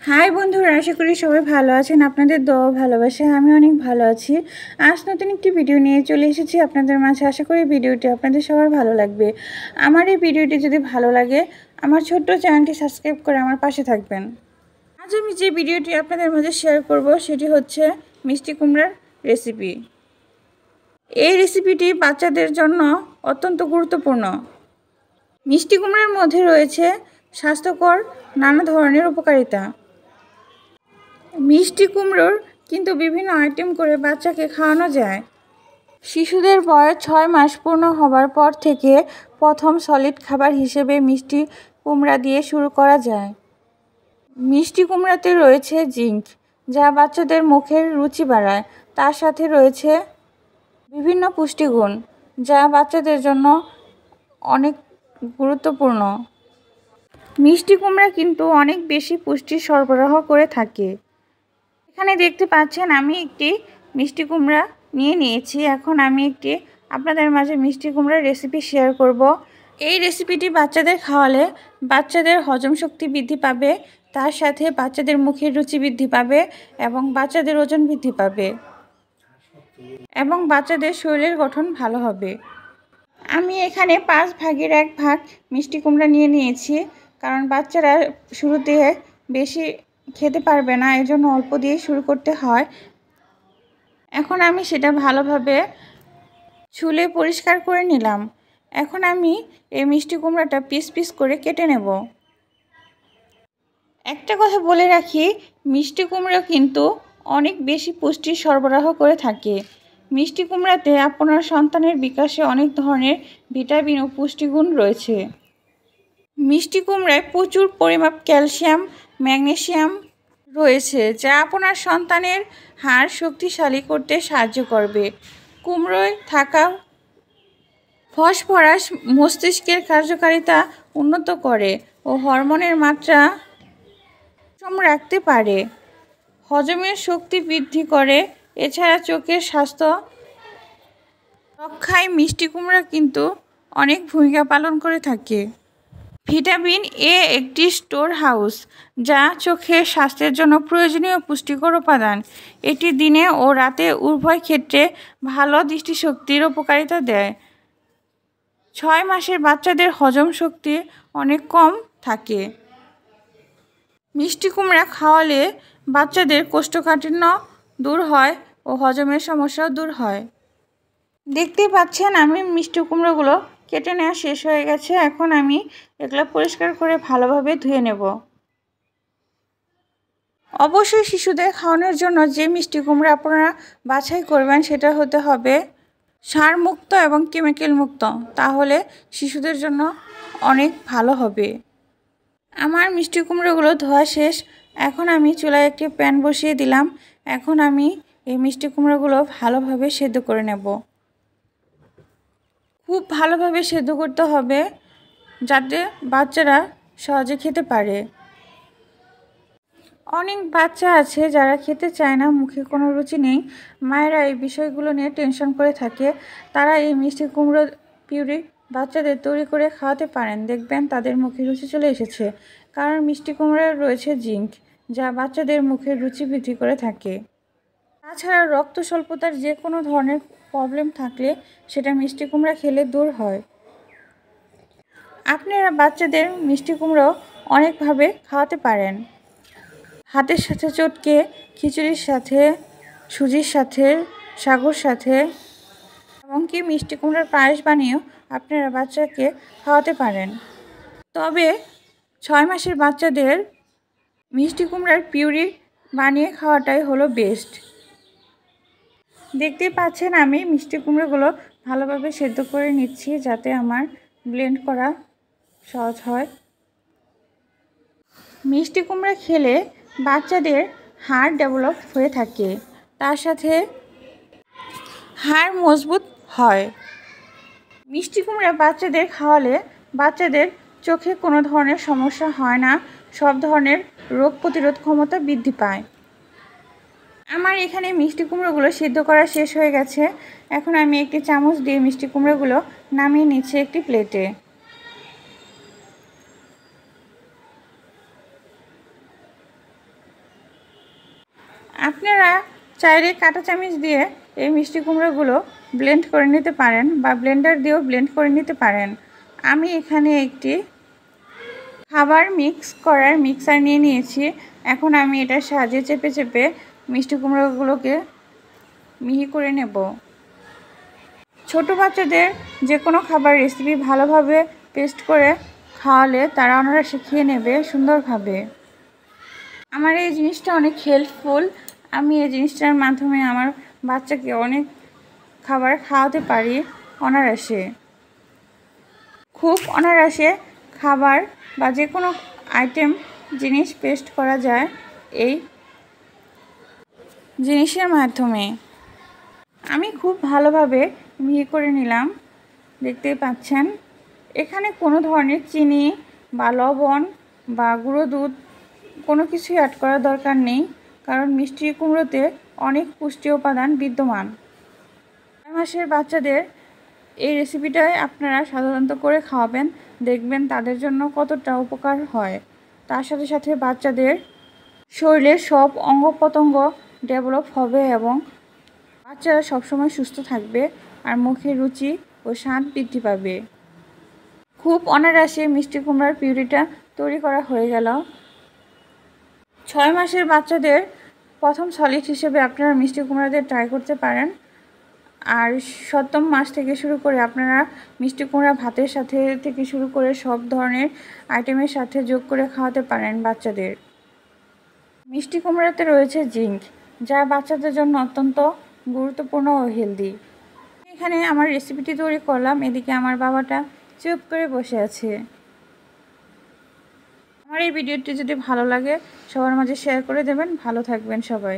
High বন্ধুরা, আশা করি সবাই ভালো আছেন। আপনাদের দোয়া ভালোবাসায় আমি অনেক ভালো আছি। আজ নতুন একটি ভিডিও নিয়ে চলে এসেছি আপনাদের মাঝে। আশা করি ভিডিওটি আপনাদের সবার ভালো লাগবে। আমার এই ভিডিওটি যদি ভালো লাগে আমার ছোট্ট চ্যানেলটি সাবস্ক্রাইব করে আমার পাশে থাকবেন। আজ আমি যে ভিডিওটি আপনাদের মাঝে শেয়ার করব সেটি হচ্ছে মিষ্টি কুমড়ার রেসিপি। এই রেসিপিটি বাচ্চাদের জন্য অত্যন্ত গুরুত্বপূর্ণ। মিষ্টি কুমড়ার মধ্যে রয়েছে স্বাস্থ্যকর নানা ধরনের উপকারিতা। মিষ্টি কুমড়োর কিন্তু বিভিন্ন আইটেম করে বাচ্চাকে খাওয়ানো যায়। শিশুদের বয়স 6 মাস পূর্ণ হবার পর থেকে প্রথম সলিড খাবার হিসেবে মিষ্টি কুমড়া দিয়ে শুরু করা যায়। মিষ্টি কুমড়াতে রয়েছে জিঙ্ক, যা বাচ্চাদের মুখের রুচি বাড়ায়। তার সাথে রয়েছে বিভিন্ন পুষ্টিগুণ, যা বাচ্চাদের জন্য অনেক গুরুত্বপূর্ণ। মিষ্টি কুমড়া কিন্তু অনেক বেশি পুষ্টি সরবরাহ করে থাকে। এখানে দেখতে পাচ্ছেন আমি একটি মিষ্টি কুমড়া নিয়েছি। এখন আমি একটি আপনাদের মাঝে মিষ্টি কুমড়ার রেসিপি শেয়ার করব। এই রেসিপিটি বাচ্চাদের খাওয়ালে বাচ্চাদের হজম শক্তি বৃদ্ধি পাবে, তার সাথে বাচ্চাদের মুখের রুচি বৃদ্ধি পাবে এবং বাচ্চাদের ওজন বৃদ্ধি পাবে এবং বাচ্চাদের শরীরের গঠন ভালো হবে। আমি এখানে 5 ভাগের 1 ভাগ মিষ্টি কুমড়া নিয়েছি, কারণ বাচ্চারা শুরুতে বেশি খেতে পারবে না, এজন্য অল্প দিয়ে শুরু করতে হয়। এখন আমি সেটা ভালোভাবে ছুলে পরিষ্কার করে নিলাম। এখন আমি এই মিষ্টি কুমড়াটা পিস পিস করে কেটে নেব। একটা কথা বলে রাখি, মিষ্টি কুমড়া কিন্তু অনেক বেশি পুষ্টি সরবরাহ করে থাকে। মিষ্টি কুমড়াতে আপনার সন্তানের বিকাশে অনেক ধরনের ভিটামিন ও পুষ্টিগুণ রয়েছে। মিষ্টি কুমড়ায় প্রচুর পরিমাণ ক্যালসিয়াম, ম্যাগনেসিয়াম রয়েছে, যা আপনার সন্তানের হাড় শক্তিশালী করতে সাহায্য করবে। কুমড়োয় থাকা ফসফরাস মস্তিষ্কের কার্যকারিতা উন্নত করে ও হরমোনের মাত্রা সম রাখতে পারে, হজমের শক্তি বৃদ্ধি করে। এছাড়া চোখের স্বাস্থ্য রক্ষায় মিষ্টি কুমড়া কিন্তু অনেক ভূমিকা পালন করে থাকে। ভিটামিন এ একটি স্টোর হাউস, যা চোখের স্বাস্থ্যের জন্য প্রয়োজনীয় পুষ্টিকর উপাদান। এটি দিনে ও রাতে উভয় ক্ষেত্রে ভালো দৃষ্টিশক্তির উপকারিতা দেয়। 6 মাসের বাচ্চাদের হজম শক্তি অনেক কম থাকে। মিষ্টি কুমড়া খাওয়ালে বাচ্চাদের কোষ্ঠকাঠিন্য দূর হয় ও হজমের সমস্যাও দূর হয়। দেখতেই পাচ্ছেন আমি মিষ্টি কুমড়োগুলো কেটে নেওয়া শেষ হয়ে গেছে। এখন আমি এগুলো পরিষ্কার করে ভালোভাবে ধুয়ে নেব। অবশ্যই শিশুদের খাওয়ানোর জন্য যে মিষ্টি কুমড়া আপনারা বাছাই করবেন সেটা হতে হবে সারমুক্ত এবং কেমিক্যাল মুক্ত, তাহলে শিশুদের জন্য অনেক ভালো হবে। আমার মিষ্টি কুমড়োগুলো ধোয়া শেষ। এখন আমি চুলায় একটি প্যান বসিয়ে দিলাম। এখন আমি এই মিষ্টি কুমড়োগুলো ভালোভাবে সেদ্ধ করে নেব। খুব ভালোভাবে সেদ্ধ করতে হবে, যাতে বাচ্চারা সহজে খেতে পারে। অনেক বাচ্চা আছে যারা খেতে চায় না, মুখে কোনো রুচি নেই। মায়েরা এই বিষয়গুলো নিয়ে টেনশন করে থাকে। তারা এই মিষ্টি কুমড়ো পিউরি বাচ্চাদের তৈরি করে খাওয়াতে পারেন, দেখবেন তাদের মুখে রুচি চলে এসেছে। কারণ মিষ্টি কুমড়ায় রয়েছে জিঙ্ক, যা বাচ্চাদের মুখের রুচি বৃদ্ধি করে থাকে। তাছাড়া রক্ত স্বল্পতার যে কোনো ধরনের প্রবলেম থাকলে সেটা মিষ্টি কুমড়া খেলে দূর হয়। আপনারা বাচ্চাদের মিষ্টি কুমড়ো অনেকভাবে খাওয়াতে পারেন। হাতের সাথে চটকে, খিচুড়ির সাথে, সুজির সাথে, সাগুর সাথে, এমনকি মিষ্টি কুমড়ার পায়েস বানিয়েও আপনারা বাচ্চাকে খাওয়াতে পারেন। তবে 6 মাসের বাচ্চাদের মিষ্টি কুমড়ার পিউরি বানিয়ে খাওয়াটাই হলো বেস্ট। দেখতেই পাচ্ছেন আমি মিষ্টি কুমড়োগুলো ভালোভাবে সেদ্ধ করে নিচ্ছি, যাতে আমার ব্লেন্ড করা সহজ হয়। মিষ্টি কুমড়া খেলে বাচ্চাদের হাড় ডেভেলপ হয়ে থাকে, তার সাথে হাড় মজবুত হয়। মিষ্টি কুমড়া বাচ্চাদের খাওয়ালে বাচ্চাদের চোখে কোনো ধরনের সমস্যা হয় না, সব ধরনের রোগ প্রতিরোধ ক্ষমতা বৃদ্ধি পায়। আমার এখানে মিষ্টি কুমড়োগুলো সিদ্ধ করা শেষ হয়ে গেছে। এখন আমি একটি চামচ দিয়ে মিষ্টি কুমড়োগুলো নামিয়ে নিচ্ছি একটি প্লেটে। আপনারা চাইলে কাঁটা চামচ দিয়ে এই মিষ্টি কুমড়োগুলো ব্লেন্ড করে নিতে পারেন বা ব্লেন্ডার দিয়েও ব্লেন্ড করে নিতে পারেন। আমি এখানে একটি খাবার মিক্স করার মিক্সার নিয়ে নিয়েছি। এখন আমি এটার সাহায্যে চেপে চেপে মিষ্টি কুমড়োগুলোকে মিহি করে নেব। ছোট বাচ্চাদের যে কোনো খাবার রেসিপি ভালোভাবে পেস্ট করে খাওয়ালে তারা অনায়াসে খেয়ে নেবে সুন্দরভাবে। আমার এই জিনিসটা অনেক হেল্পফুল। আমি এই জিনিসটার মাধ্যমে আমার বাচ্চাকে অনেক খাবার খাওয়াতে পারি অনায়াসে। খুব অনায়াসে খাবার বা যে কোনো আইটেম জিনিস পেস্ট করা যায় এই জিনিসের মাধ্যমে। আমি খুব ভালোভাবে মিহি করে নিলাম, দেখতেই পাচ্ছেন। এখানে কোনো ধরনের চিনি বা লবণ বা গুঁড়ো দুধ কোনো কিছুই অ্যাড করার দরকার নেই, কারণ মিষ্টি কুমড়োতে অনেক পুষ্টি উপাদান বিদ্যমান। 6 মাসের বাচ্চাদের এই রেসিপিটাই আপনারা সাধারণত করে খাওয়াবেন, দেখবেন তাদের জন্য কতটা উপকার হয়। তার সাথে সাথে বাচ্চাদের শরীরের সব অঙ্গ প্রত্যঙ্গ ডেভেলপ হবে এবং বাচ্চারা সবসময় সুস্থ থাকবে আর মুখের রুচি ও স্বাদ বৃদ্ধি পাবে। খুব অনায়াসে মিষ্টি কুমড়ার পিউরিটা তৈরি করা হয়ে গেল। 6 মাসের বাচ্চাদের প্রথম সলিড হিসেবে আপনারা মিষ্টি কুমড়া দিয়ে ট্রাই করতে পারেন। আর 7ম মাস থেকে শুরু করে আপনারা মিষ্টি কুমড়া ভাতের সাথে থেকে শুরু করে সব ধরনের আইটেমের সাথে যোগ করে খাওয়াতে পারেন বাচ্চাদের। মিষ্টি কুমড়াতে রয়েছে জিঙ্ক, যা বাচ্চাদের জন্য অত্যন্ত গুরুত্বপূর্ণ ও হেলদি। এখানে আমার রেসিপিটি তৈরি করলাম, এদিকে আমার বাবাটা চুপ করে বসে আছে। আমার এই ভিডিওটি যদি ভালো লাগে সবার মাঝে শেয়ার করে দেবেন। ভালো থাকবেন সবাই।